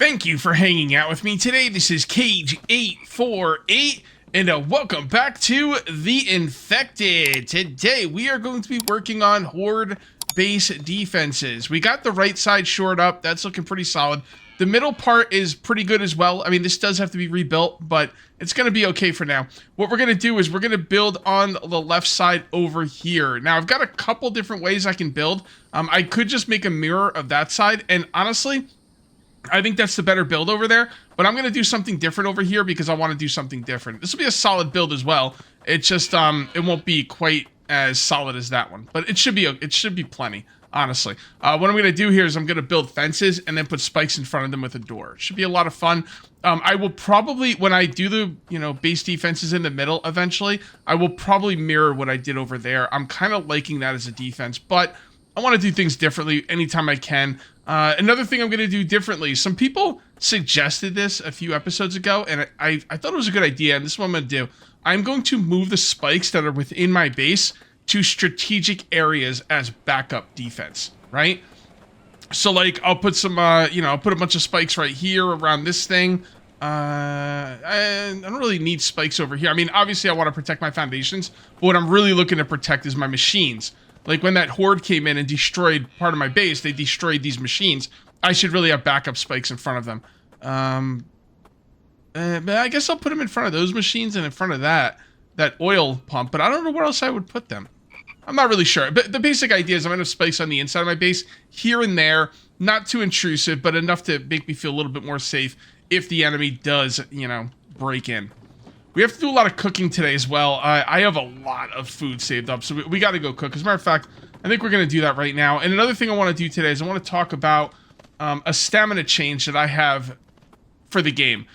Thank you for hanging out with me today. This is Cage848, and welcome back to The Infected. Today, we are going to be working on horde base defenses. We got the right side shored up. That's looking pretty solid. The middle part is pretty good as well. I mean, this does have to be rebuilt, but it's going to be okay for now. What we're going to do is we're going to build on the left side over here. Now, I've got a couple different ways I can build. I could just make a mirror of that side, and honestly, I think that's the better build over there, but I'm going to do something different over here because I want to do something different. This will be a solid build as well. It just, it won't be quite as solid as that one, but it should be plenty, honestly. What I'm going to do here is I'm going to build fences and then put spikes in front of them with a door. It should be a lot of fun. I will probably, when I do the, base defenses in the middle eventually, I will probably mirror what I did over there. I'm kind of liking that as a defense, but I want to do things differently anytime I can. Another thing I'm going to do differently, some people suggested this a few episodes ago, and I thought it was a good idea, and this is what I'm going to do. I'm going to move the spikes that are within my base to strategic areas as backup defense, right? So, like, I'll put some, I'll put a bunch of spikes right here around this thing. I don't really need spikes over here. I mean, obviously, I want to protect my foundations, but what I'm really looking to protect is my machines. Like, when that horde came in and destroyed part of my base, they destroyed these machines. I should really have backup spikes in front of them. But I guess I'll put them in front of those machines and in front of that oil pump, but I don't know where else I would put them. I'm not really sure. But the basic idea is I'm going to have spikes on the inside of my base, here and there, not too intrusive, but enough to make me feel a little bit more safe if the enemy does, break in. We have to do a lot of cooking today as well. I have a lot of food saved up, so we got to go cook. As a matter of fact, I think we're going to do that right now. And another thing I want to do today is I want to talk about a stamina change that I have for the game.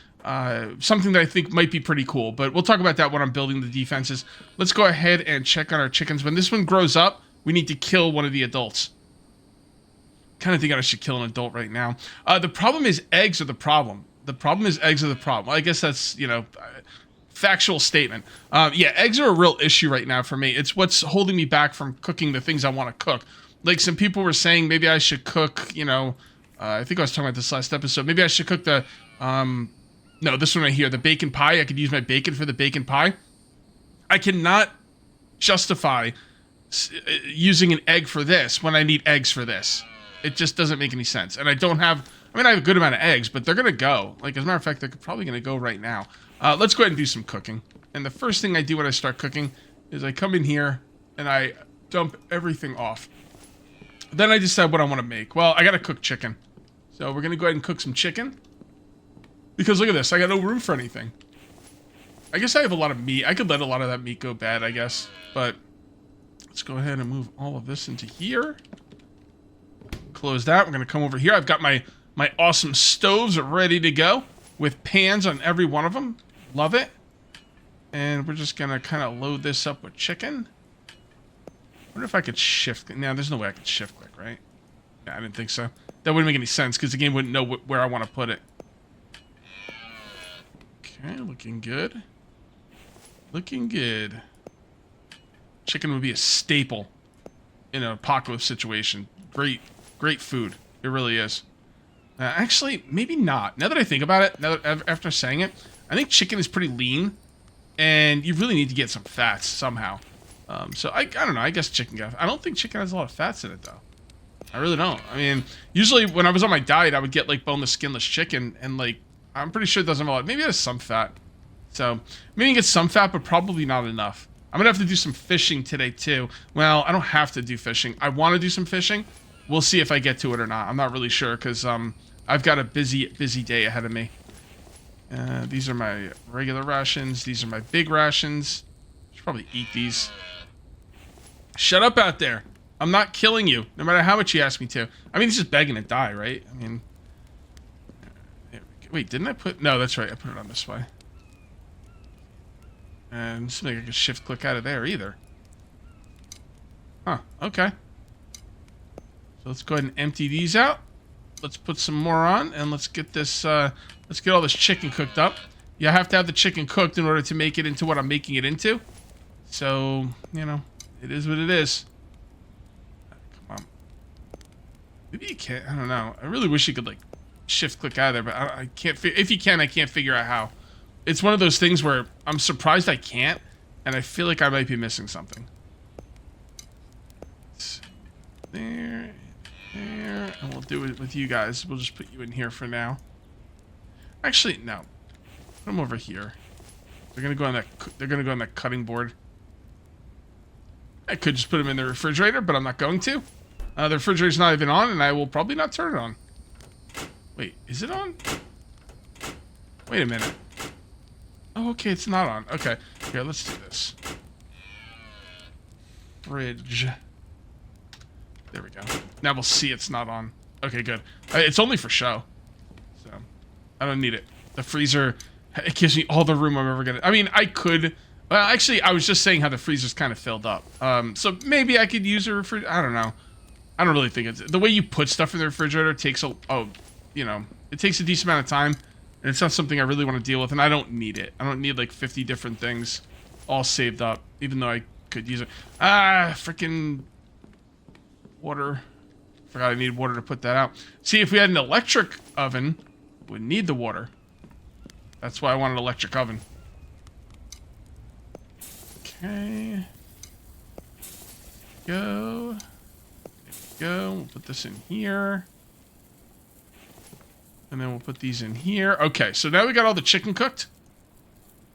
Something that I think might be pretty cool, but we'll talk about that when I'm building the defenses. Let's go ahead and check on our chickens. When this one grows up, we need to kill one of the adults. Kind of think I should kill an adult right now. The problem is eggs are the problem. The problem is eggs are the problem. I guess that's, factual statement. Yeah, eggs are a real issue right now for me. It's what's holding me back from cooking the things I want to cook. Like, some people were saying maybe I should cook, I think I was talking about this last episode. Maybe I should cook the, no, this one right here, the bacon pie. I could use my bacon for the bacon pie. I cannot justify using an egg for this when I need eggs for this. It just doesn't make any sense. And I don't have, I have a good amount of eggs, but they're going to go. Like, as a matter of fact, they're probably going to go right now. Let's go ahead and do some cooking. And the first thing I do when I start cooking is I come in here and I dump everything off. Then I decide what I want to make. Well, I got to cook chicken. So we're going to go ahead and cook some chicken. Because look at this, I got no room for anything. I guess I have a lot of meat. I could let a lot of that meat go bad, I guess. But let's go ahead and move all of this into here. Close that. We're going to come over here. I've got my awesome stoves ready to go with pans on every one of them. Love it. And we're just going to kind of load this up with chicken. I wonder if I could shift. No, there's no way I could shift quick, right? Yeah, I didn't think so. That wouldn't make any sense because the game wouldn't know where I want to put it. Okay, looking good. Looking good. Chicken would be a staple in an apocalypse situation. Great food. It really is. Actually, maybe not. Now that I think about it, after saying it, I think chicken is pretty lean, and you really need to get some fats somehow. So I don't know. I guess chicken. I don't think chicken has a lot of fats in it though. I really don't. I mean, usually when I was on my diet, I would get like boneless, skinless chicken, and like I'm pretty sure it doesn't have a lot. Maybe it has some fat. So maybe get some fat, but probably not enough. I'm gonna have to do some fishing today too. Well, I don't have to do fishing. I want to do some fishing. We'll see if I get to it or not. I'm not really sure because I've got a busy day ahead of me. These are my regular rations. These are my big rations. I should probably eat these. Shut up out there. I'm not killing you, no matter how much you ask me to. I mean, he's just begging to die, right? I mean, wait, didn't I put... No, that's right. I put it on this way. And this doesn't make I can shift click out of there either. Huh, okay. So let's go ahead and empty these out. Let's put some more on, and let's get this, let's get all this chicken cooked up. You have to have the chicken cooked in order to make it into what I'm making it into. So, it is what it is. Come on. Maybe you can't, I don't know. I really wish you could, like, shift click out of there, but I can't. If you can, I can't figure out how. It's one of those things where I'm surprised I can't, and I feel like I might be missing something. There, there, and we'll do it with you guys. We'll just put you in here for now. Actually, no. Put them over here. They're gonna go on that. They're gonna go on that cutting board. I could just put them in the refrigerator, but I'm not going to. The refrigerator's not even on, and I will probably not turn it on. Wait, is it on? Wait a minute. Oh, okay, it's not on. Okay, here, let's do this. Fridge. There we go. Now we'll see it's not on. Okay, good. It's only for show. So, I don't need it. The freezer, it gives me all the room I'm ever gonna... I mean, I could... Well, actually, I was just saying how the freezer's kind of filled up. So maybe I could use a refrigerator. I don't know. I don't really think it's... The way you put stuff in the refrigerator takes you know, it takes a decent amount of time. And it's not something I really want to deal with, and I don't need it. I don't need like 50 different things all saved up, even though I could use it. Freaking water. Forgot I need water to put that out. See, if we had an electric oven, we'd need the water. That's why I want an electric oven. Okay. Go. There we go. We'll put this in here. And then we'll put these in here. Okay, so now we got all the chicken cooked.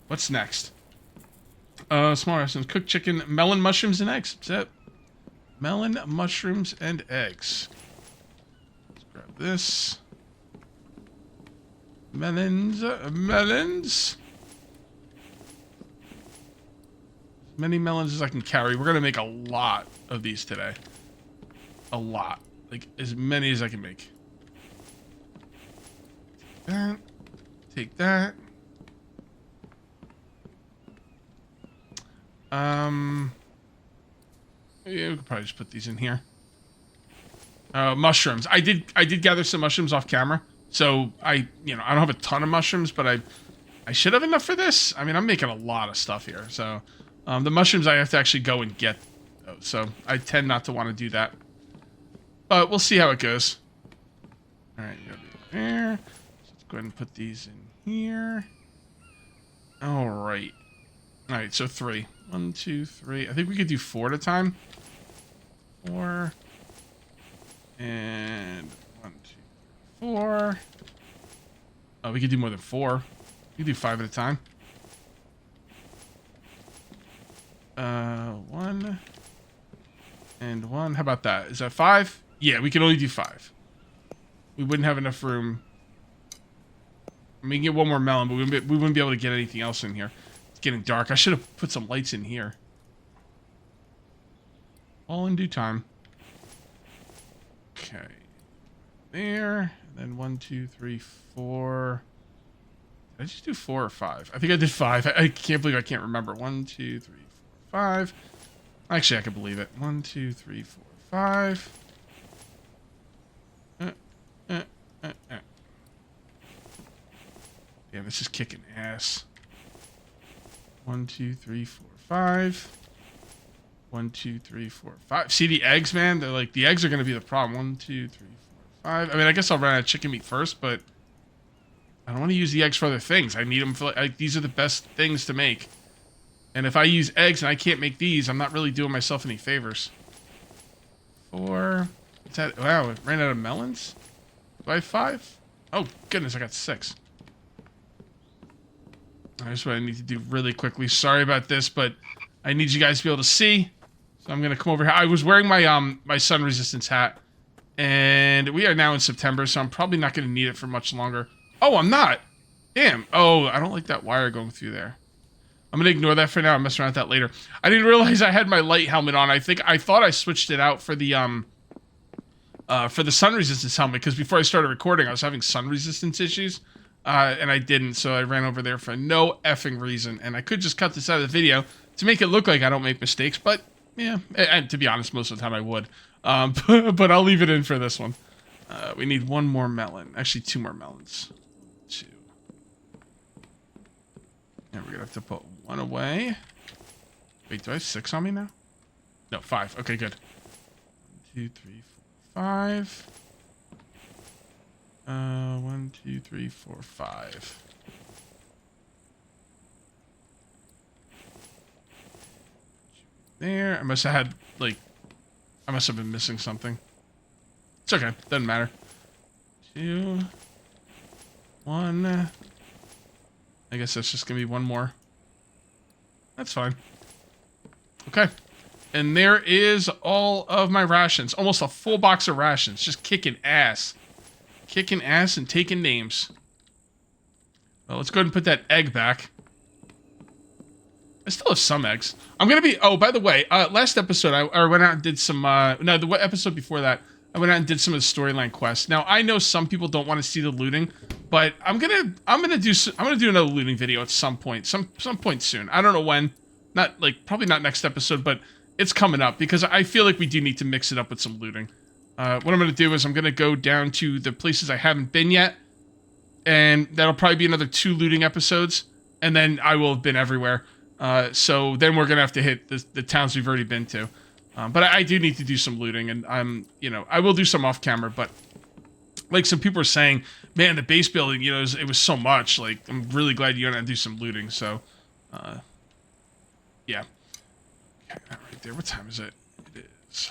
What's next? Small rations, cooked chicken, melon, mushrooms, and eggs. That's it. Melon, mushrooms, and eggs. Let's grab this. Melons. Melons. As many melons as I can carry. We're going to make a lot of these today. A lot. Like, as many as I can make. That. Take that. Yeah, we could probably just put these in here. Mushrooms. I did gather some mushrooms off camera. So I don't have a ton of mushrooms, but I should have enough for this. I mean, I'm making a lot of stuff here. So the mushrooms I have to actually go and get. So I tend not to want to do that. But we'll see how it goes. All right, go there. Go ahead and put these in here. All right. All right, so 3. 1, 2, 3. I think we could do 4 at a time. 4. And 1, 2, 4. Oh, we could do more than 4. We could do 5 at a time. 1. And 1. How about that? Is that 5? Yeah, we can only do 5. We wouldn't have enough room. We can get one more melon, but we wouldn't be able to get anything else in here. It's getting dark. I should have put some lights in here. All in due time. Okay. There. And then 1, 2, 3, 4. Did I just do 4 or 5? I think I did 5. I can't believe I can't remember. 1, 2, 3, 4, 5. Actually, I can believe it. 1, 2, 3, 4, 5. Yeah, this is kicking ass. 1, 2, 3, 4, 5. 1, 2, 3, 4, 5. See the eggs, man? They're like, the eggs are going to be the problem. 1, 2, 3, 4, 5. I mean, I guess I'll run out of chicken meat first, but I don't want to use the eggs for other things. I need them for, like, these are the best things to make. And if I use eggs and I can't make these, I'm not really doing myself any favors. 4. What's that? Wow, it ran out of melons? Do I have 5? Oh, goodness, I got 6. That's what I need to do really quickly. Sorry about this, but I need you guys to be able to see. So I'm going to come over here. I was wearing my my sun resistance hat. And we are now in September, so I'm probably not going to need it for much longer. Oh, I'm not. Damn. Oh, I don't like that wire going through there. I'm going to ignore that for now. I'll mess around with that later. I didn't realize I had my light helmet on. I thought I switched it out for the sun resistance helmet, because before I started recording, I was having sun resistance issues. And I didn't, so I ran over there for no effing reason. And I could just cut this out of the video to make it look like I don't make mistakes, but yeah, and to be honest, most of the time I would. But I'll leave it in for this one. We need 1 more melon. Actually, 2 more melons. 2. And we're gonna have to put 1 away. Wait, do I have 6 on me now? No, 5. Okay, good. 1, 2, 3, 4, 5. 1, 2, 3, 4, 5. There. I must have had, like, I must have been missing something. It's okay. Doesn't matter. 2, 1. I guess that's just going to be one more. That's fine. Okay. And there is all of my rations. Almost a full box of rations. Just kicking ass. Kicking ass and taking names. Well, let's go ahead and put that egg back. I still have some eggs. I'm going to be... Oh, by the way, last episode, I went out and did some... no, the episode before that, I went out and did some of the storyline quests. Now, I know some people don't want to see the looting, but I'm gonna do another looting video at some point. Some point soon. I don't know when. Not, like, probably not next episode, but it's coming up, because I feel like we do need to mix it up with some looting. What I'm going to do is I'm going to go down to the places I haven't been yet, and that'll probably be another 2 looting episodes, and then I will have been everywhere. So then we're going to have to hit the towns we've already been to. But I do need to do some looting, and I will do some off camera, but like some people are saying, man, the base building, it was so much. Like, I'm really glad you're going to do some looting, so, yeah. Okay, that right there. What time is it? It is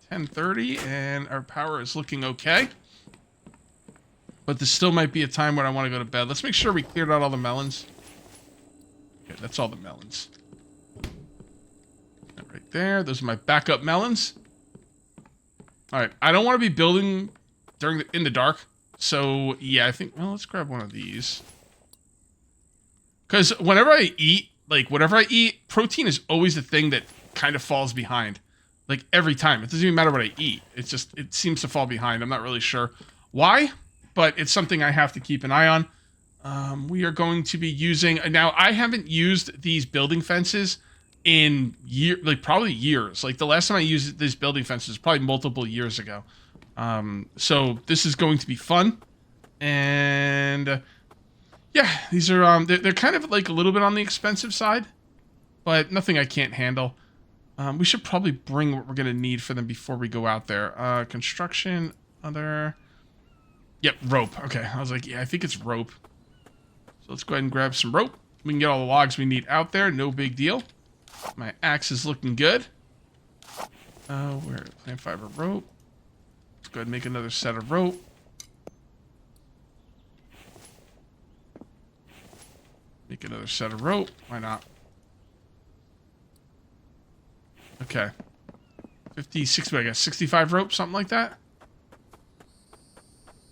10:30, and our power is looking okay. But there still might be a time when I want to go to bed. Let's make sure we cleared out all the melons. Okay, that's all the melons. That right there. Those are my backup melons. All right, I don't want to be building in the dark. So, yeah, I think, well, let's grab one of these. Because whenever I eat, like, whatever I eat, protein is always the thing that kind of falls behind. Like, every time. It doesn't even matter what I eat. It's just, it seems to fall behind. I'm not really sure why, but it's something I have to keep an eye on. We are going to be using... Now, I haven't used these building fences in probably years. Like, the last time I used these building fences was probably multiple years ago. So this is going to be fun. And yeah, these are they're kind of like a little bit on the expensive side, but nothing I can't handle. We should probably bring what we're gonna need for them before we go out there. Construction, yep, rope. Okay, I was like, yeah, I think it's rope. So let's go ahead and grab some rope. We can get all the logs we need out there, no big deal. My axe is looking good. Where plant fiber rope. Let's go ahead and make another set of rope. Make another set of rope. Why not? Okay. 50, 60, I guess 65 rope, something like that.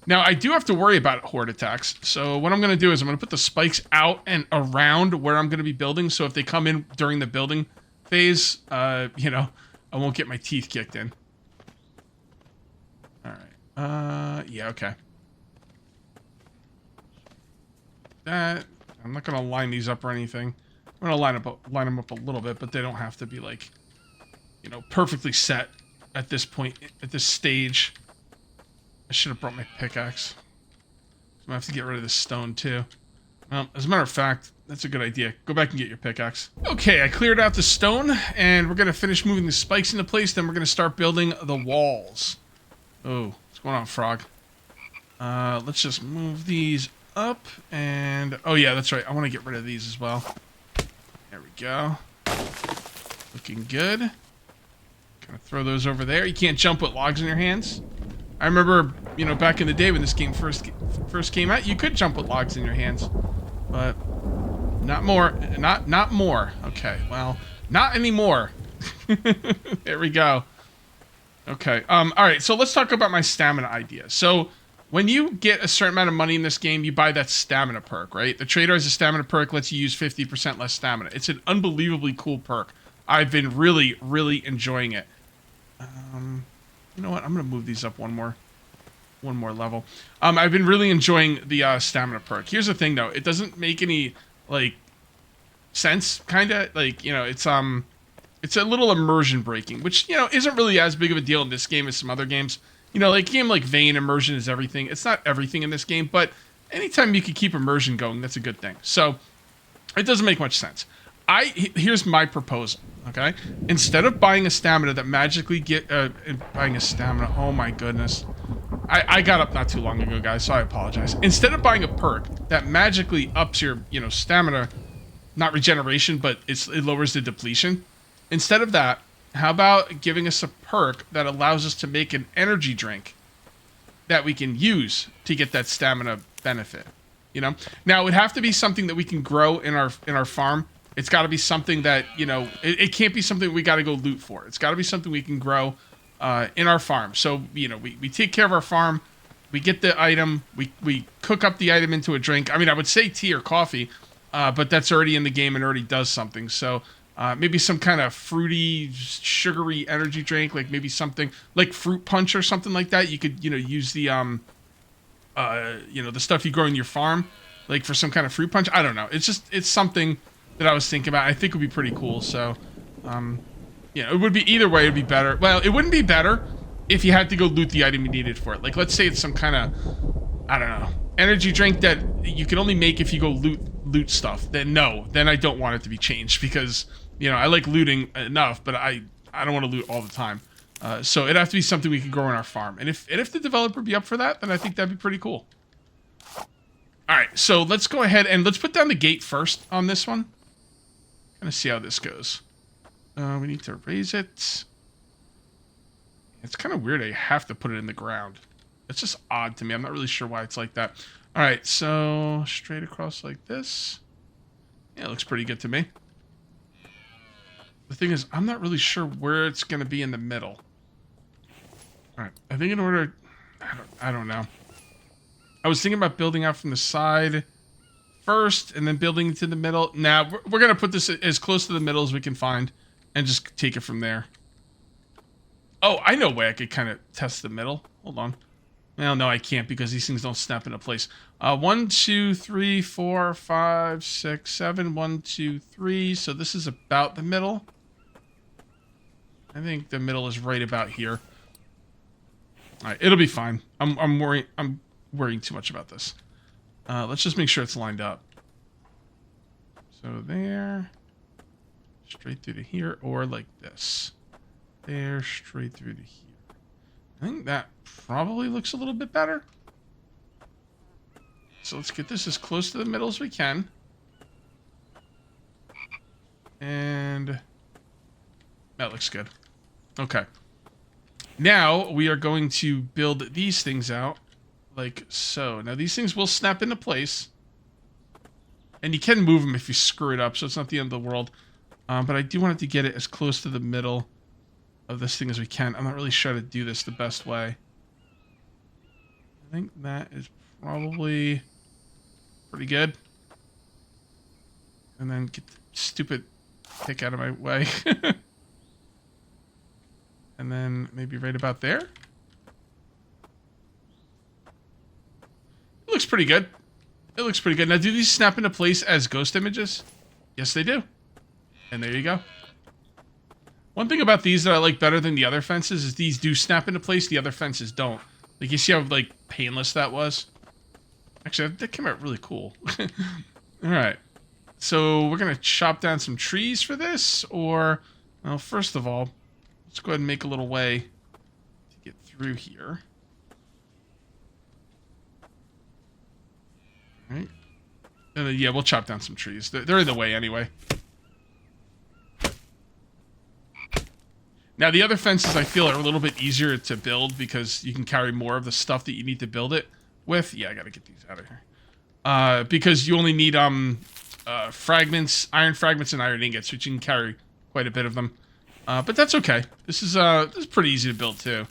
Now, I do have to worry about horde attacks. So what I'm going to do is I'm going to put the spikes out and around where I'm going to be building. So if they come in during the building phase, I won't get my teeth kicked in. All right. Yeah, okay. That, I'm not going to line these up or anything. I'm going to line them up a little bit, but they don't have to be like, perfectly set at this point, at this stage. I should have brought my pickaxe. I'm gonna have to get rid of this stone too. Well, as a matter of fact, that's a good idea. Go back and get your pickaxe. Okay, I cleared out the stone, and we're gonna finish moving the spikes into place, then we're gonna start building the walls. Oh, what's going on, frog? Let's just move these up, and... Oh yeah, that's right, I want to get rid of these as well. There we go. Looking good. Gonna throw those over there. You can't jump with logs in your hands. I remember, back in the day when this game first came out, you could jump with logs in your hands, but not more. Not more. Okay, well, not anymore. There we go. Okay. All right. So let's talk about my stamina idea. So when you get a certain amount of money in this game, you buy that stamina perk, right? The trader has a stamina perk, lets you use 50% less stamina. It's an unbelievably cool perk. I've been really, really enjoying it. You know what? I'm going to move these up one more level. I've been really enjoying the stamina perk. Here's the thing, though. It doesn't make any, sense, kind of. It's a little immersion breaking, which, isn't really as big of a deal in this game as some other games. A game like Vane, immersion is everything. It's not everything in this game, but anytime you can keep immersion going, that's a good thing. So, it doesn't make much sense. Here's my proposal, okay? Instead of buying a stamina that magically buying a stamina, oh my goodness. I got up not too long ago, guys, so I apologize. Instead of buying a perk that magically ups your, you know, stamina, not regeneration, but it lowers the depletion. Instead of that, how about giving us a perk that allows us to make an energy drink that we can use to get that stamina benefit? You know, now it would have to be something that we can grow in our farm. It's got to be something that, you know, it can't be something we got to go loot for. It's got to be something we can grow in our farm. So, you know, we take care of our farm, we get the item, we cook up the item into a drink. I mean, I would say tea or coffee, but that's already in the game and already does something. So maybe some kind of fruity, sugary energy drink, like maybe something like fruit punch or something like that. You could, you know, use the you know, the stuff you grow in your farm, like for some kind of fruit punch. I don't know. It's something that I was thinking about. I think would be pretty cool. So, you know, it would be either way. It'd be better. Well, it wouldn't be better if you had to go loot the item you needed for it. Like, let's say it's some kind of, I don't know, energy drink that you can only make if you go loot stuff. Then no, then I don't want it to be changed because, you know, I like looting enough, but I don't want to loot all the time. So it'd have to be something we can grow in our farm. And if the developer be up for that, then I think that'd be pretty cool. All right, so let's go ahead and let's put down the gate first on this one. Kind of see how this goes. We need to raise it. It's kind of weird I have to put it in the ground. It's just odd to me. I'm not really sure why it's like that. All right, so straight across like this. Yeah, it looks pretty good to me. The thing is, I'm not really sure where it's going to be in the middle. All right, I think in order... I don't know. I was thinking about building out from the side first and then building into the middle. Now, we're going to put this as close to the middle as we can find and just take it from there. Oh, I know a way I could kind of test the middle. Hold on. Well, no, I can't because these things don't snap into place. 1, 2, 3, 4, 5, 6, 7. 1, 2, 3. So this is about the middle. I think the middle is right about here. All right, it'll be fine. I'm worrying too much about this. Let's just make sure it's lined up. So there, straight through to here, or like this. There, straight through to here. I think that probably looks a little bit better. So let's get this as close to the middle as we can. And that looks good. Okay. Now we are going to build these things out like so. Now these things will snap into place. And you can move them if you screw it up, so it's not the end of the world. But I do want to get it as close to the middle of this thing as we can. I'm not really sure how to do this the best way. I think that is probably pretty good. And then get the stupid pick out of my way. And then maybe right about there. It looks pretty good. It looks pretty good. Now, do these snap into place as ghost images? Yes, they do. And there you go. One thing about these that I like better than the other fences is these do snap into place. The other fences don't. Like, you see how, like, painless that was? Actually, that came out really cool. All right. So, we're going to chop down some trees for this. Or, well, first of all, let's go ahead and make a little way to get through here. All right. And then, yeah, we'll chop down some trees. They're in the way anyway. Now, the other fences, I feel, are a little bit easier to build because you can carry more of the stuff that you need to build it with. Yeah, I gotta get these out of here. Because you only need fragments, iron fragments, and iron ingots, which you can carry quite a bit of them. But that's okay. This is pretty easy to build too.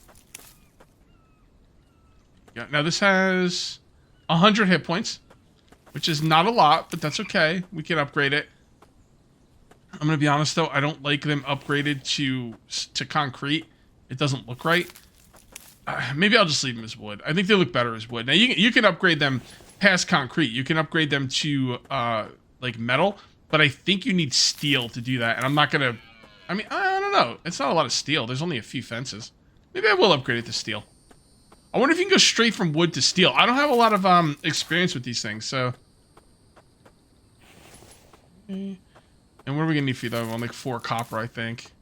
Yeah, now this has 100 hit points, which is not a lot, but that's okay. We can upgrade it. I'm gonna be honest though, I don't like them upgraded to concrete. It doesn't look right. Maybe I'll just leave them as wood. I think they look better as wood. Now you can upgrade them past concrete. You can upgrade them to like metal, but I think you need steel to do that. And I'm not gonna. I mean, I don't know. It's not a lot of steel. There's only a few fences. Maybe I will upgrade it to steel. I wonder if you can go straight from wood to steel. I don't have a lot of experience with these things, so. Okay. And what are we gonna need for you though? Like 4 copper, I think.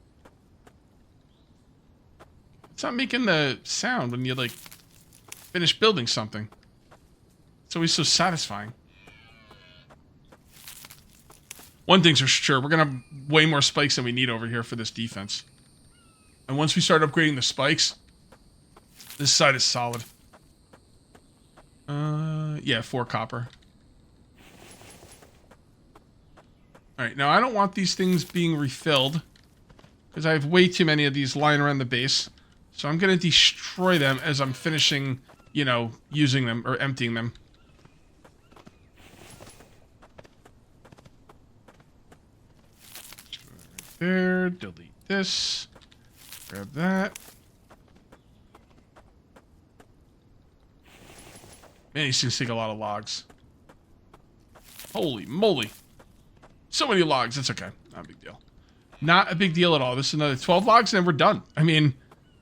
It's not making the sound when you like finish building something. It's always so satisfying. One thing's for sure, we're going to have way more spikes than we need over here for this defense. And once we start upgrading the spikes, this side is solid. Yeah, 4 copper. Alright, now I don't want these things being refilled, because I have way too many of these lying around the base. So I'm going to destroy them as I'm finishing, you know, using them or emptying them. Right there, delete this, grab that. Man, these things take a lot of logs. Holy moly. So many logs, it's okay. Not a big deal. Not a big deal at all. This is another 12 logs and then we're done. I mean,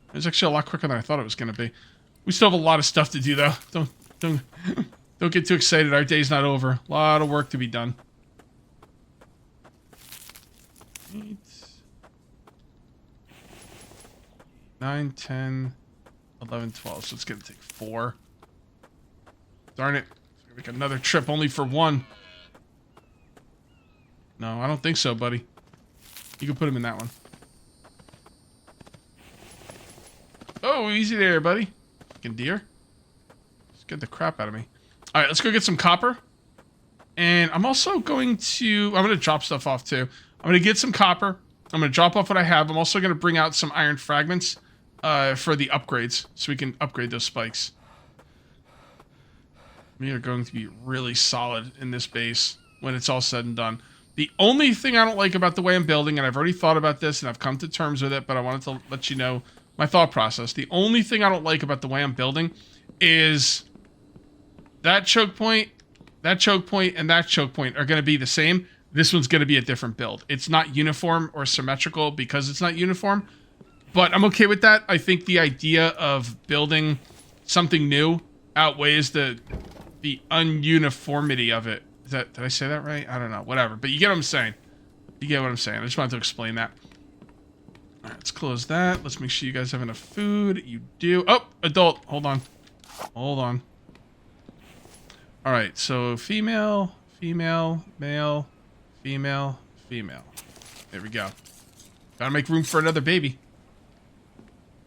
it was actually a lot quicker than I thought it was going to be. We still have a lot of stuff to do though. Don't get too excited. Our day's not over. A lot of work to be done. 8, 9, 10, 11, 12. So it's going to take 4. Darn it. It's going to make another trip only for 1. No, I don't think so, buddy. You can put him in that one. Oh, easy there, buddy. Fucking deer. Just get the crap out of me. Alright, let's go get some copper. And I'm also going to... I'm going to drop stuff off, too. I'm going to get some copper. I'm going to drop off what I have. I'm also going to bring out some iron fragments for the upgrades. So we can upgrade those spikes. We are going to be really solid in this base when it's all said and done. The only thing I don't like about the way I'm building, and I've already thought about this and I've come to terms with it, but I wanted to let you know my thought process. The only thing I don't like about the way I'm building is that choke point, and that choke point are going to be the same. This one's going to be a different build. It's not uniform or symmetrical because it's not uniform, but I'm okay with that. I think the idea of building something new outweighs the ununiformity of it. Did I say that right? I don't know. Whatever. But you get what I'm saying. You get what I'm saying. I just wanted to explain that. All right, let's close that. Let's make sure you guys have enough food. You do. Oh, adult. Hold on. Hold on. All right, so female, female, male, female, female. There we go. Gotta make room for another baby.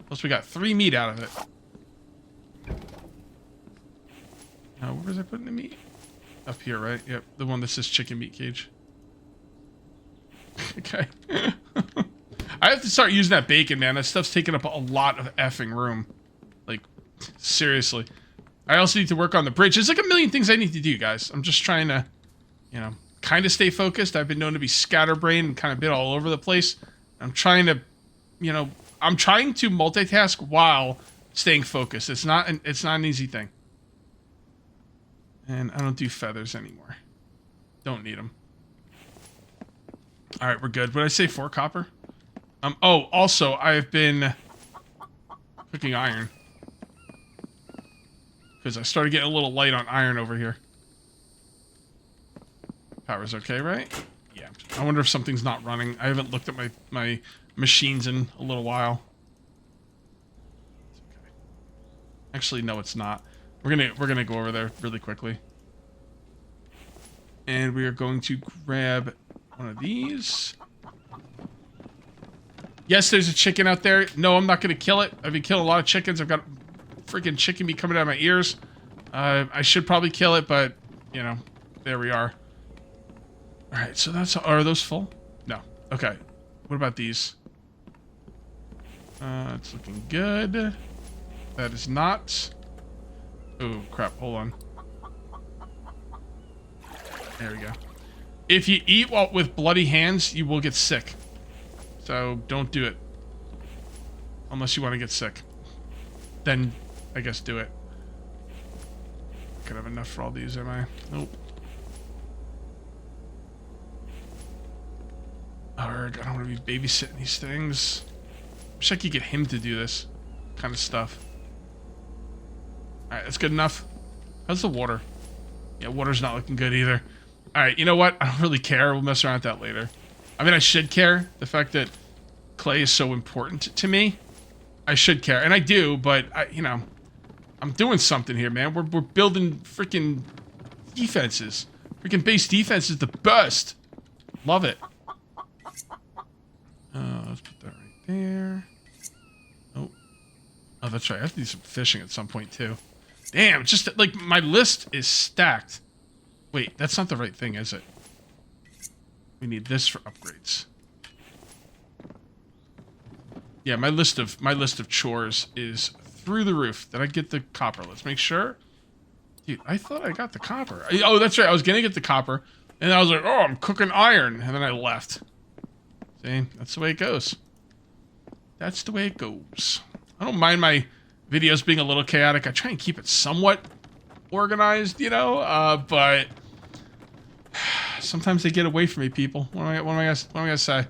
Plus we got 3 meat out of it. Now, where was I putting the meat? Up here, right? Yep, the one that says chicken meat cage. Okay. I have to start using that bacon, man. That stuff's taking up a lot of effing room. Like, seriously. I also need to work on the bridge. There's like a million things I need to do, guys. I'm just trying to, you know, kind of stay focused. I've been known to be scatterbrained and kind of been all over the place. I'm trying to, you know, I'm trying to multitask while staying focused. It's not an easy thing. And I don't do feathers anymore. Don't need them. All right, we're good. What did I say? 4 copper? Oh, also, I've been cooking iron. Because I started getting a little light on iron over here. Power's okay, right? Yeah. I wonder if something's not running. I haven't looked at my machines in a little while. It's okay. Actually, no, it's not. We're gonna go over there really quickly. And we are going to grab one of these. Yes, there's a chicken out there. No, I'm not gonna kill it. I've been killing a lot of chickens. I've got freaking chicken meat coming out of my ears. I should probably kill it, but you know, there we are. All right, so that's... Are those full? No. Okay. What about these? It's looking good. That is not. Oh, crap. Hold on. There we go. If you eat with bloody hands, you will get sick. So don't do it. Unless you want to get sick. Then, I guess, do it. Could have enough for all these, am I? Nope. Arrgh, I don't want to be babysitting these things. Wish I could get him to do this kind of stuff. Alright, that's good enough. How's the water? Yeah, water's not looking good either. Alright, you know what? I don't really care. We'll mess around with that later. I mean, I should care. The fact that clay is so important to me. I should care. And I do, but, you know, I'm doing something here, man. We're building freaking defenses. Freaking base defense is the best. Love it. Let's put that right there. Oh, that's right. I have to do some fishing at some point, too. Damn, just like my list is stacked. Wait, that's not the right thing, is it? We need this for upgrades. Yeah, my list of chores is through the roof. Did I get the copper? Let's make sure. Dude, I thought I got the copper. Oh, that's right. I was gonna get the copper, and I was like, oh, I'm cooking iron, and then I left. See, that's the way it goes. That's the way it goes. I don't mind my videos being a little chaotic. I try and keep it somewhat organized, you know, but sometimes they get away from me, people. What am I gonna say?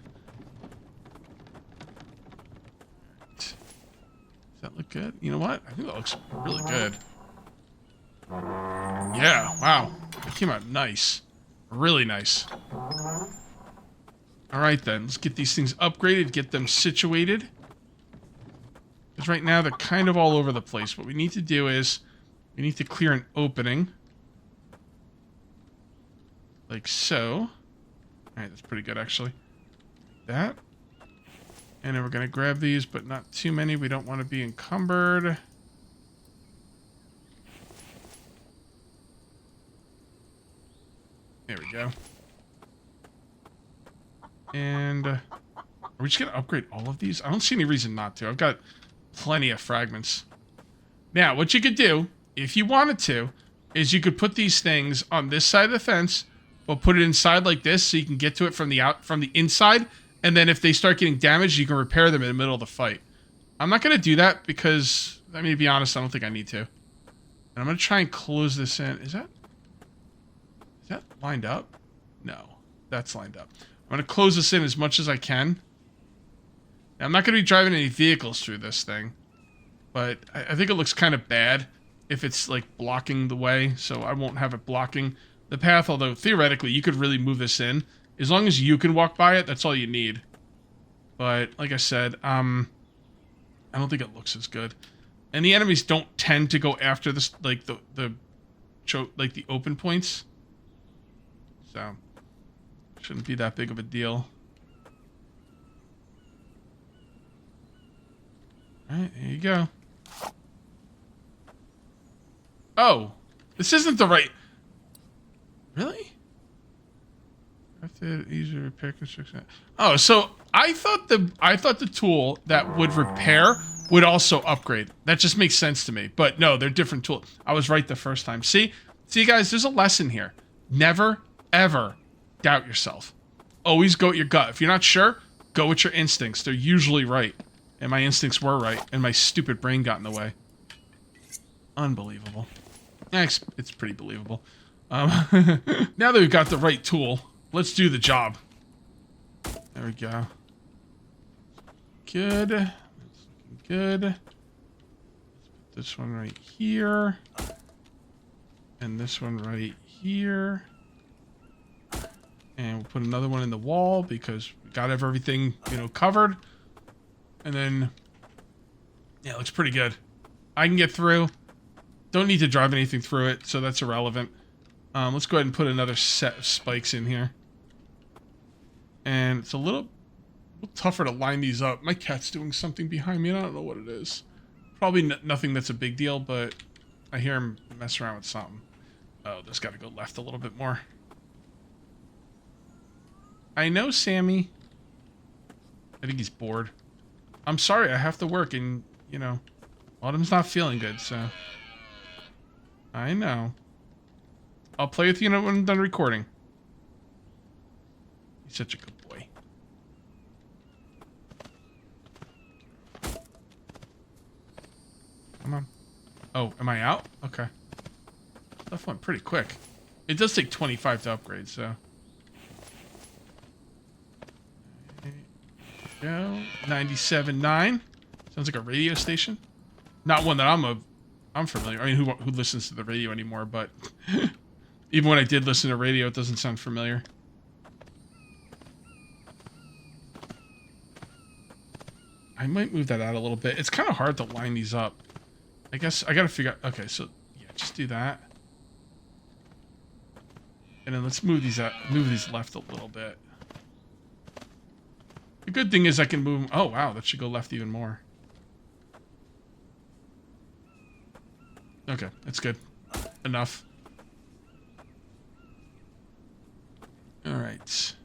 Does that look good? You know what? I think that looks really good. Yeah, wow. That came out nice. Really nice. Alright then, let's get these things upgraded, get them situated. Because right now they're kind of all over the place. What we need to do is, we need to clear an opening. Like so. Alright, that's pretty good actually. That. And then we're going to grab these, but not too many. We don't want to be encumbered. There we go. And are we just going to upgrade all of these? I don't see any reason not to. I've got plenty of fragments. Now, what you could do, if you wanted to, is you could put these things on this side of the fence, but put it inside like this so you can get to it from the inside. And then if they start getting damaged, you can repair them in the middle of the fight. I'm not going to do that because, I mean, to be honest, I don't think I need to. And I'm going to try and close this in. Is that lined up? No, that's lined up. I'm going to close this in as much as I can. Now, I'm not going to be driving any vehicles through this thing, but I think it looks kind of bad if it's like blocking the way, so I won't have it blocking the path, although theoretically you could really move this in. As long as you can walk by it, that's all you need. But like I said, I don't think it looks as good. And the enemies don't tend to go after this, like the open points. So shouldn't be that big of a deal. All right, here you go. Oh, this isn't the right. Really? Easier repair construction. Oh, so I thought the tool that would repair would also upgrade. That just makes sense to me. But no, they're different tools. I was right the first time. See, guys, there's a lesson here. Never, ever doubt yourself. Always go with your gut. If you're not sure, go with your instincts. They're usually right. And my instincts were right, and my stupid brain got in the way. Unbelievable. It's pretty believable. Now that we've got the right tool, let's do the job. There we go. Good. That's looking good. Let's put this one right here. And this one right here. And we'll put another one in the wall because we got everything, covered. And then, yeah, it looks pretty good. I can get through. Don't need to drive anything through it, so that's irrelevant. Let's go ahead and put another set of spikes in here. And it's a little tougher to line these up. My cat's doing something behind me, and I don't know what it is. Probably nothing that's a big deal, but I hear him mess around with something. Oh, this got to go left a little bit more. I know, Sammy. I think he's bored. I'm sorry, I have to work, and, Autumn's not feeling good, so... I know. I'll play with you when I'm done recording. He's such a good boy. Come on. Oh, am I out? Okay. That went pretty quick. It does take 25 to upgrade, so... Go. 97.9. Sounds like a radio station. Not one that I'm familiar. I mean, who listens to the radio anymore? But even when I did listen to radio, it doesn't sound familiar. I might move that out a little bit. It's kind of hard to line these up. I guess I gotta figure out... Okay, so, yeah, just do that. And then let's move these left a little bit. The good thing is I can move... Oh, wow, that should go left even more. Okay, that's good. Enough. Alright.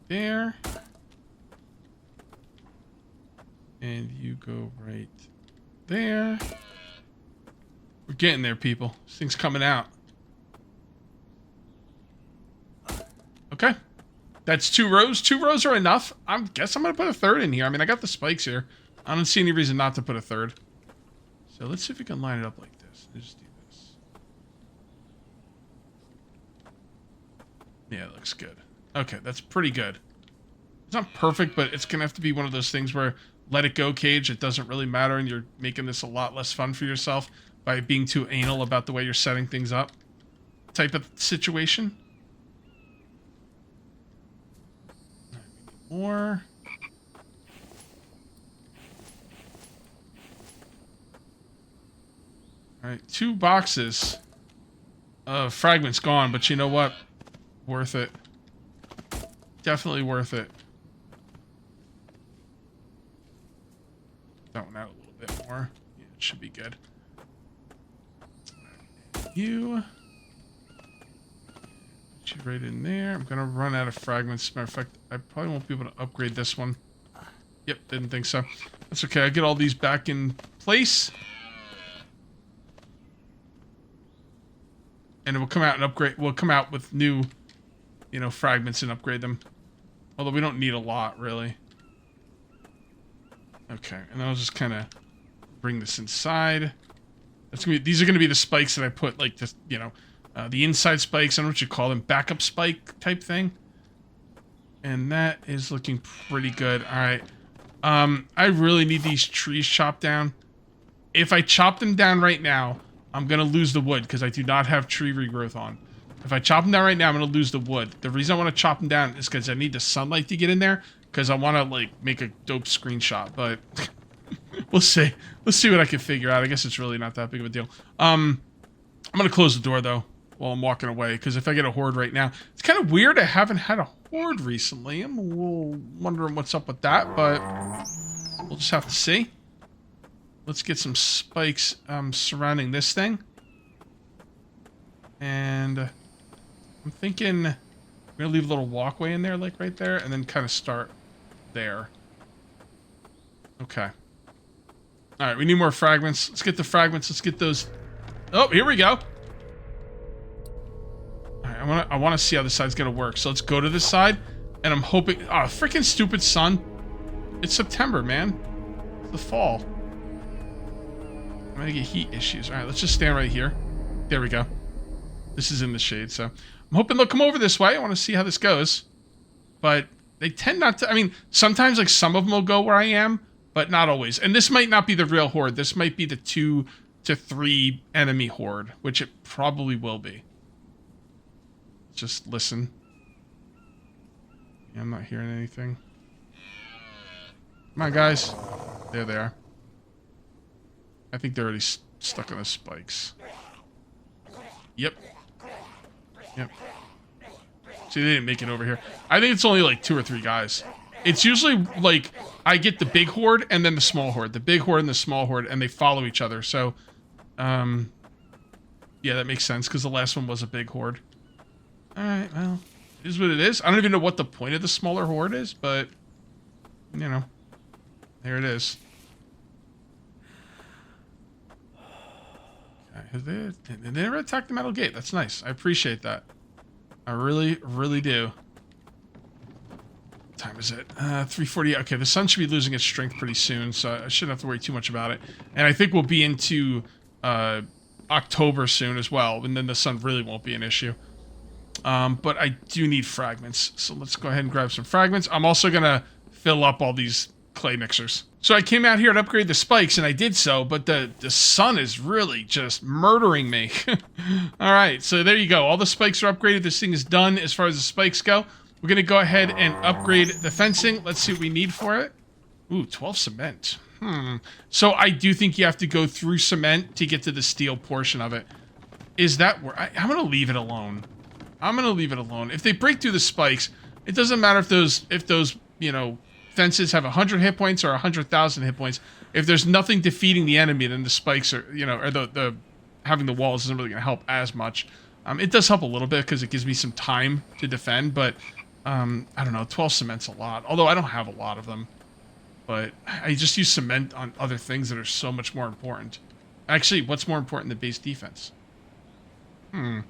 There. And you go right there. We're getting there, people. This thing's coming out. Okay. That's 2 rows. 2 rows are enough. I guess I'm going to put a third in here. I mean, I got the spikes here. I don't see any reason not to put a third. So let's see if we can line it up like this. Let's just do this. Yeah, it looks good. Okay, that's pretty good. It's not perfect, but it's going to have to be one of those things where let it go, Cage. It doesn't really matter, and you're making this a lot less fun for yourself by being too anal about the way you're setting things up type of situation. More. Alright, 2 boxes of fragments gone, but you know what? Worth it. Definitely worth it. That one out a little bit more. Yeah, it should be good. You. Put you right in there. I'm going to run out of fragments. As a matter of fact, I probably won't be able to upgrade this one. Yep, didn't think so. That's okay. I get all these back in place. And it will come out and upgrade. We'll come out with new, you know, fragments and upgrade them. Although we don't need a lot, really. Okay, and then I'll just kind of bring this inside. That's gonna be, these are going to be the spikes that I put, like, this, you know, the inside spikes. I don't know what you call them. Backup spike type thing. And that is looking pretty good. All right. I really need these trees chopped down. If I chop them down right now, I'm going to lose the wood because I do not have tree regrowth on. If I chop them down right now, I'm going to lose the wood. The reason I want to chop them down is because I need the sunlight to get in there because I want to, like, make a dope screenshot. But we'll see. Let's see what I can figure out. I guess it's really not that big of a deal. I'm going to close the door, though, while I'm walking away because if I get a horde right now... It's kind of weird I haven't had a horde recently. I'm a little wondering what's up with that, but we'll just have to see. Let's get some spikes surrounding this thing. And I'm thinking I'm going to leave a little walkway in there, like right there, and then kind of start there. Okay. All right, we need more fragments. Let's get the fragments. Let's get those. Oh, here we go. All right, I want to see how this side's going to work. So let's go to this side, and I'm hoping... Oh, freaking stupid sun. It's September, man. It's the fall. I'm gonna get heat issues. All right, let's just stand right here. There we go. This is in the shade, so I'm hoping they'll come over this way. I want to see how this goes, but they tend not to. I mean, sometimes like some of them will go where I am, but not always. And this might not be the real horde. This might be the 2 to 3 enemy horde, which it probably will be. Just listen. Yeah, I'm not hearing anything. Come on, guys. There they are. I think they're already stuck on the spikes. Yep. Yep. See, they didn't make it over here. I think it's only like 2 or 3 guys. It's usually like I get the big horde and then the small horde. The big horde and the small horde, and they follow each other. So, yeah, that makes sense because the last one was a big horde. All right, well, it is what it is. I don't even know what the point of the smaller horde is, but, you know, there it is. They never attacked the metal gate. That's nice. I appreciate that. I really, really do. What time is it? 3:40. Okay, the sun should be losing its strength pretty soon, so I shouldn't have to worry too much about it. And I think we'll be into October soon as well, and then the sun really won't be an issue. But I do need fragments, so let's go ahead and grab some fragments. I'm also going to fill up all these clay mixers. So I came out here to upgrade the spikes, and I did so, but the sun is really just murdering me. All right, so there you go. All the spikes are upgraded. This thing is done as far as the spikes go. We're going to go ahead and upgrade the fencing. Let's see what we need for it. Ooh, 12 cement. So I do think you have to go through cement to get to the steel portion of it. Is that where... I'm going to leave it alone. I'm going to leave it alone. If they break through the spikes, it doesn't matter if those, you know, fences have 100 hit points or 100,000 hit points. If there's nothing defeating the enemy, then the spikes are, you know, or the having the walls isn't really going to help as much. It does help a little bit because it gives me some time to defend, but I don't know, 12 cement's a lot. Although I don't have a lot of them. But I just use cement on other things that are so much more important. Actually, what's more important than base defense? It's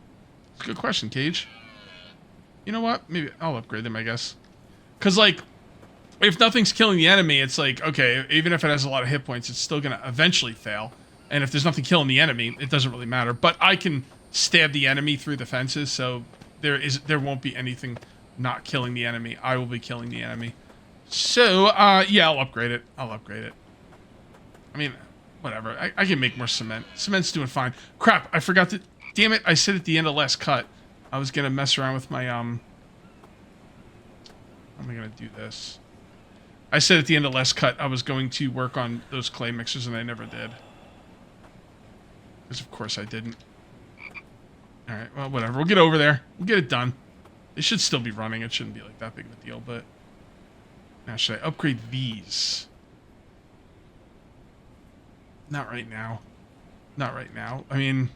a good question, Cage. You know what? Maybe I'll upgrade them, I guess. Because, like, if nothing's killing the enemy, it's like, okay, even if it has a lot of hit points, it's still going to eventually fail. And if there's nothing killing the enemy, it doesn't really matter. But I can stab the enemy through the fences, so there won't be anything not killing the enemy. I will be killing the enemy. So, yeah, I'll upgrade it. I'll upgrade it. I mean, whatever. I can make more cement. Cement's doing fine. Crap, I forgot to... Damn it, I said at the end of last cut, I was going to mess around with my, How am I going to do this? I said at the end of last cut, I was going to work on those clay mixers, and I never did. Because, of course, I didn't. Alright, well, whatever. We'll get over there. We'll get it done. They should still be running. It shouldn't be, like, that big of a deal, but... Now, should I upgrade these? Not right now. Not right now. I mean,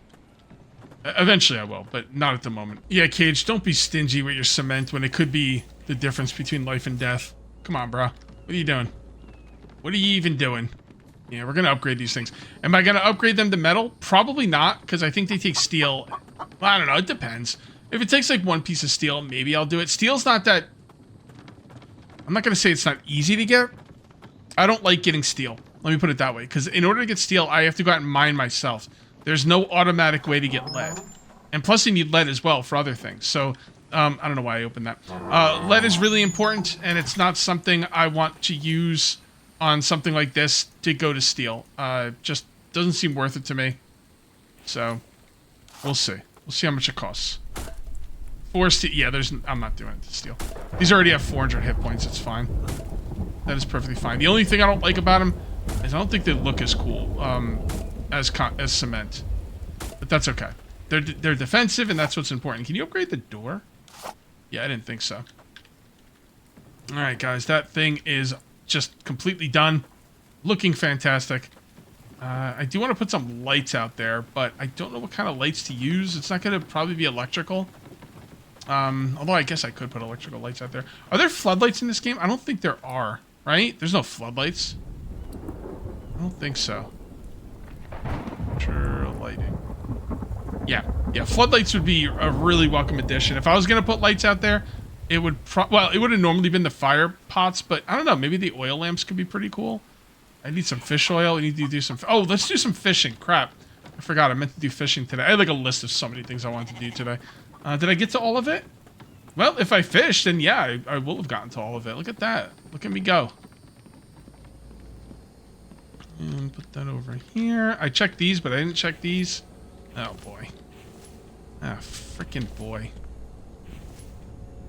eventually I will, but not at the moment. Yeah, Cage, don't be stingy with your cement when it could be the difference between life and death. Come on, bro. What are you doing? What are you even doing? Yeah, we're going to upgrade these things. Am I going to upgrade them to metal? Probably not, because I think they take steel. Well, I don't know. It depends. If it takes, like, one piece of steel, maybe I'll do it. Steel's not that... I'm not going to say it's not easy to get. I don't like getting steel. Let me put it that way. Because in order to get steel, I have to go out and mine myself. There's no automatic way to get lead. And plus you need lead as well for other things. So, I don't know why I opened that. Lead is really important, and it's not something I want to use on something like this to go to steel. Just doesn't seem worth it to me. So, we'll see. We'll see how much it costs. 4 steel. Yeah, I'm not doing it to steel. These already have 400 hit points. It's fine. That is perfectly fine. The only thing I don't like about them is I don't think they look as cool as cement. But that's okay. They're defensive, and that's what's important. Can you upgrade the door? Yeah, I didn't think so. All right, guys. That thing is just completely done. Looking fantastic. I do want to put some lights out there, but I don't know what kind of lights to use. It's not going to probably be electrical. Although I guess I could put electrical lights out there. Are there floodlights in this game? I don't think there are, right? There's no floodlights. I don't think so. Natural lighting. Yeah, floodlights would be a really welcome addition. If I was going to put lights out there, it would it would have normally been the fire pots, but I don't know, maybe the oil lamps could be pretty cool. I need some fish oil. I need to do some... Oh, let's do some fishing. Crap. I forgot. I meant to do fishing today. I had like a list of so many things I wanted to do today. Did I get to all of it? Well, if I fished, then yeah, I will have gotten to all of it. Look at that. Look at me go. And put that over here. I checked these, but I didn't check these. Oh, boy. Ah, freaking boy.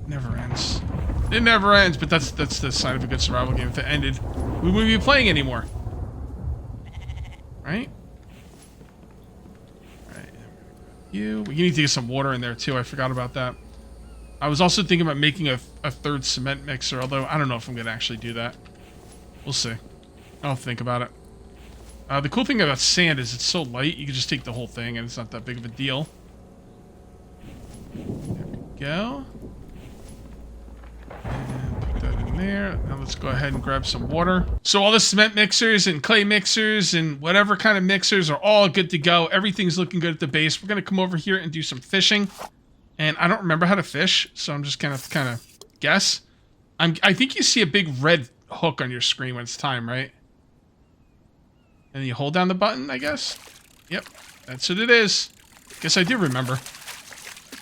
Never ends. It never ends, but that's the sign of a good survival game. If it ended, we wouldn't be playing anymore. Right? You need to get some water in there too. I forgot about that. I was also thinking about making a third cement mixer, although I don't know if I'm going to actually do that. We'll see. I'll think about it. The cool thing about sand is it's so light, you can just take the whole thing and it's not that big of a deal. There we go. And put that in there. Now let's go ahead and grab some water. So all the cement mixers and clay mixers and whatever kind of mixers are all good to go. Everything's looking good at the base. We're going to come over here and do some fishing. And I don't remember how to fish, so I'm just going to kind of guess. I think you see a big red hook on your screen when it's time, right? And you hold down the button, I guess? Yep, that's what it is. Guess I do remember.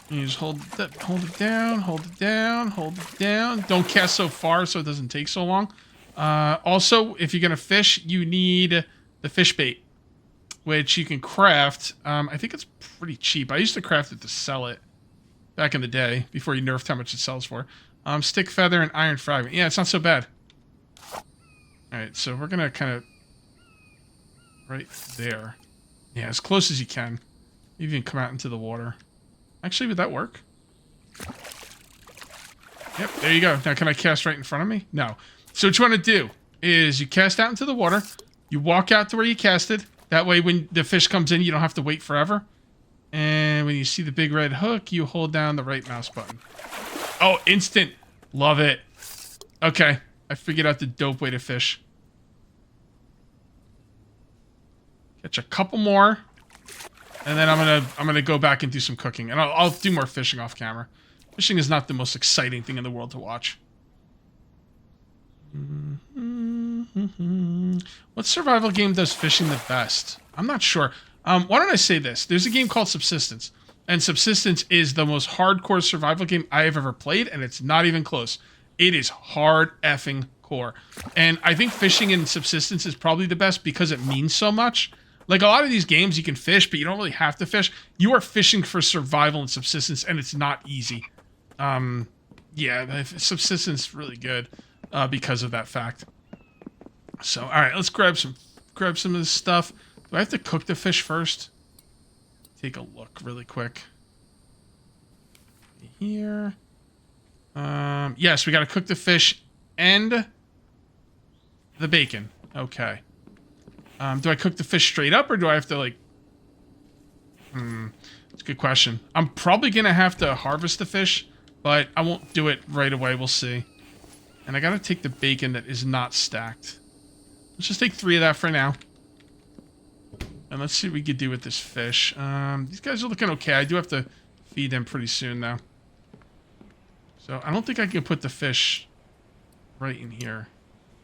You just hold it down, hold it down, hold it down. Don't cast so far so it doesn't take so long. Also, if you're going to fish, you need the fish bait, which you can craft. I think it's pretty cheap. I used to craft it to sell it back in the day before you nerfed how much it sells for. Stick feather and iron fragment. Yeah, it's not so bad. All right, so we're gonna kind of right there. Yeah, as close as you can. Even come out into the water. Actually, would that work? Yep, there you go. Now, can I cast right in front of me? No. So what you want to do is you cast out into the water. You walk out to where you casted. That way, when the fish comes in, you don't have to wait forever. And when you see the big red hook, you hold down the right mouse button. Oh, instant. Love it. Okay. I figured out the dope way to fish. Catch a couple more. And then I'm gonna go back and do some cooking. And I'll do more fishing off camera. Fishing is not the most exciting thing in the world to watch. What survival game does fishing the best? I'm not sure. Why don't I say this? There's a game called Subsistence. And Subsistence is the most hardcore survival game I have ever played, and it's not even close. It is hard effing core. And I think fishing in Subsistence is probably the best because it means so much. Like a lot of these games, you can fish, but you don't really have to fish. You are fishing for survival and subsistence, and it's not easy. Yeah, Subsistence is really good because of that fact. So, all right, let's grab some of this stuff. Do I have to cook the fish first? Take a look really quick. Here. Yes, we got to cook the fish and the bacon. Okay. Do I cook the fish straight up, or do I have to, like... It's a good question. I'm probably going to have to harvest the fish, but I won't do it right away. We'll see. And I got to take the bacon that is not stacked. Let's just take 3 of that for now. And let's see what we could do with this fish. These guys are looking okay. I do have to feed them pretty soon, though. So I don't think I can put the fish right in here.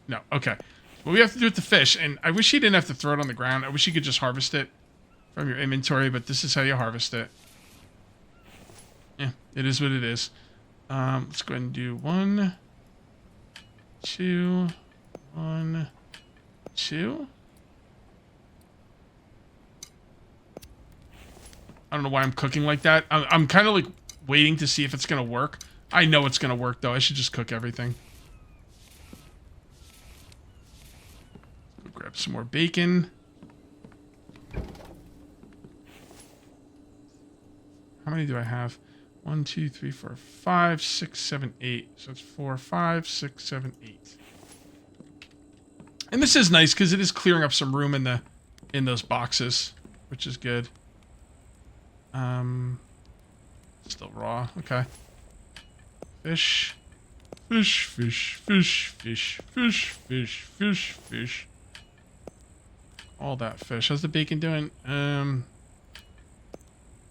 No, okay. What we have to do with the fish, and I wish you didn't have to throw it on the ground. I wish you could just harvest it from your inventory, but this is how you harvest it. Yeah, it is what it is. Let's go ahead and do 1, 2, 1, 2. I don't know why I'm cooking like that. I'm kind of like waiting to see if it's going to work. I know it's going to work, though. I should just cook everything. Go grab some more bacon. How many do I have? 1, 2, 3, 4, 5, 6, 7, 8. So it's 4, 5, 6, 7, 8. And this is nice because it is clearing up some room in those boxes, which is good. Still raw. Okay. Fish. Fish, fish, fish, fish, fish, fish, fish, fish. All that fish. How's the bacon doing?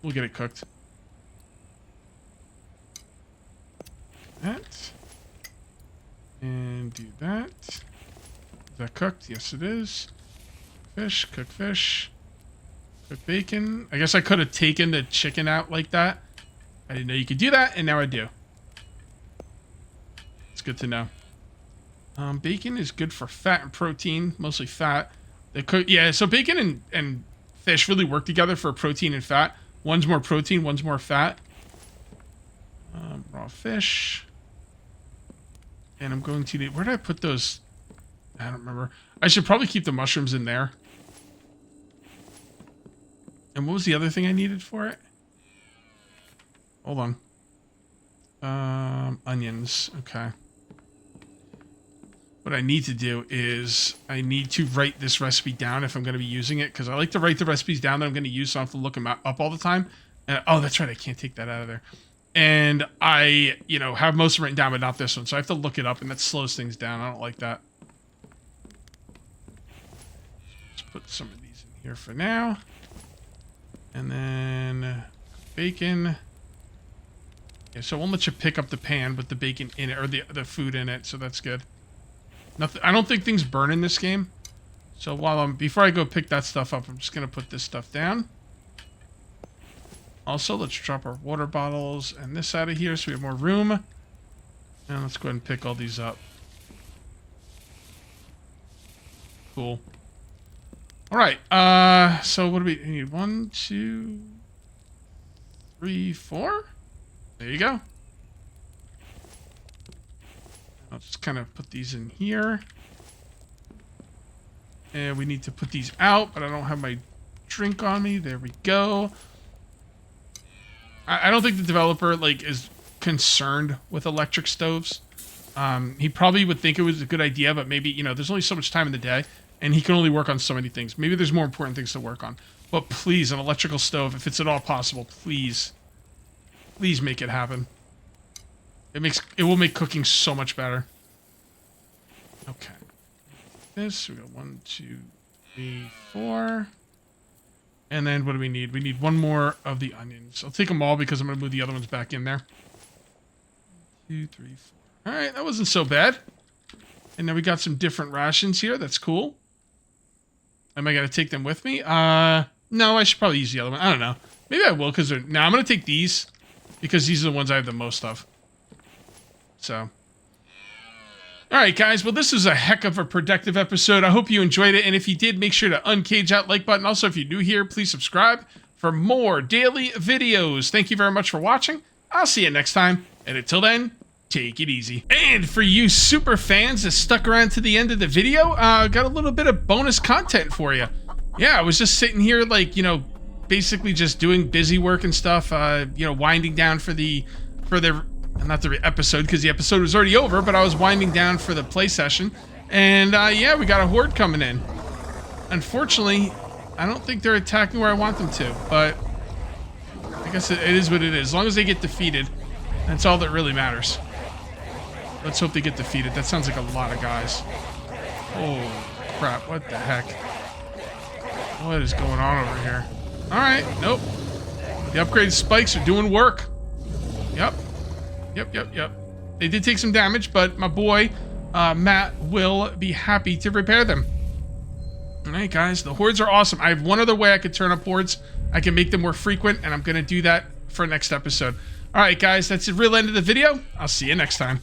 We'll get it cooked. That. And do that. Is that cooked? Yes, it is. Fish, cook fish. Cook bacon. I guess I could have taken the chicken out like that. I didn't know you could do that, and now I do. It's good to know. Bacon is good for fat and protein, mostly fat. Yeah, so bacon and fish really work together for protein and fat. One's more protein, one's more fat. Raw fish. And I'm going to need... Where did I put those? I don't remember. I should probably keep the mushrooms in there. And what was the other thing I needed for it? Hold on. Onions. Okay. What I need to do is I need to write this recipe down if I'm going to be using it, because I like to write the recipes down that I'm going to use so I don't have to look them up all the time. And, oh, that's right. I can't take that out of there. And I, have most of them written down, but not this one. So I have to look it up, and that slows things down. I don't like that. Let's put some of these in here for now. And then bacon. Yeah, so it won't let you pick up the pan with the bacon in it, or the food in it, so that's good. Nothing. I don't think things burn in this game. So before I go pick that stuff up, I'm just gonna put this stuff down. Also, let's drop our water bottles and this out of here so we have more room. And let's go ahead and pick all these up. Cool. All right. So what do we need? 1, 2, 3, 4. There you go. I'll just kind of put these in here. And we need to put these out, but I don't have my drink on me. There we go. I don't think the developer like is concerned with electric stoves. He probably would think it was a good idea, but maybe, you know, there's only so much time in the day and he can only work on so many things. Maybe there's more important things to work on. But please, an electrical stove, if it's at all possible, please make it happen. It will make cooking so much better. Okay. This, we got 1, 2, 3, 4. And then what do we need? We need one more of the onions. I'll take them all because I'm going to move the other ones back in there. 2, 3, 4. All right, that wasn't so bad. And then we got some different rations here. That's cool. Am I going to take them with me? No, I should probably use the other one. I don't know. Maybe I will because now I'm going to take these because these are the ones I have the most of. So. All right, guys. Well, this was a heck of a productive episode. I hope you enjoyed it. And if you did, make sure to uncage that like button. Also, if you're new here, please subscribe for more daily videos. Thank you very much for watching. I'll see you next time. And until then, take it easy. And for you super fans that stuck around to the end of the video, got a little bit of bonus content for you. Yeah, I was just sitting here like, you know, basically just doing busy work and stuff, you know, winding down for not the episode because the episode was already over, but I was winding down for the play session. And yeah, we got a horde coming in. Unfortunately, I don't think they're attacking where I want them to, but I guess it is what it is. As long as they get defeated, that's all that really matters. Let's hope they get defeated. That sounds like a lot of guys. Oh, crap. What the heck? What is going on over here? All right. Nope. The upgraded spikes are doing work. Yep. Yep. They did take some damage, but my boy, Matt, will be happy to repair them. All right, guys. The hordes are awesome. I have one other way I could turn up hordes. I can make them more frequent, and I'm going to do that for next episode. All right, guys. That's the real end of the video. I'll see you next time.